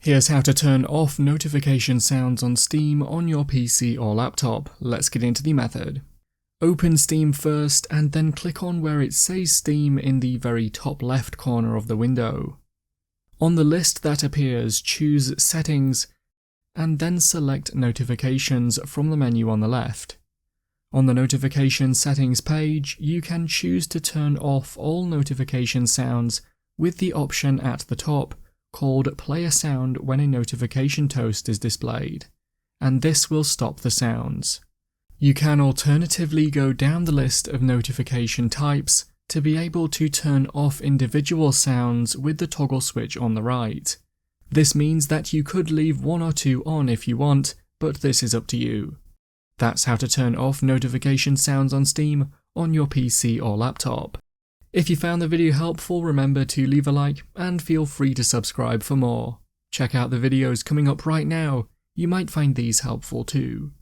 Here's how to turn off notification sounds on Steam on your PC or laptop. Let's get into the method. Open Steam first and then click on where it says Steam in the very top left corner of the window. On the list that appears, choose Settings and then select Notifications from the menu on the left. On the notification settings page, you can choose to turn off all notification sounds with the option at the top called Play a Sound when a notification toast is displayed, and this will stop the sounds. You can alternatively go down the list of notification types to be able to turn off individual sounds with the toggle switch on the right. This means that you could leave one or two on if you want, but this is up to you. That's how to turn off notification sounds on Steam on your PC or laptop. If you found the video helpful, remember to leave a like and feel free to subscribe for more. Check out the videos coming up right now, you might find these helpful too.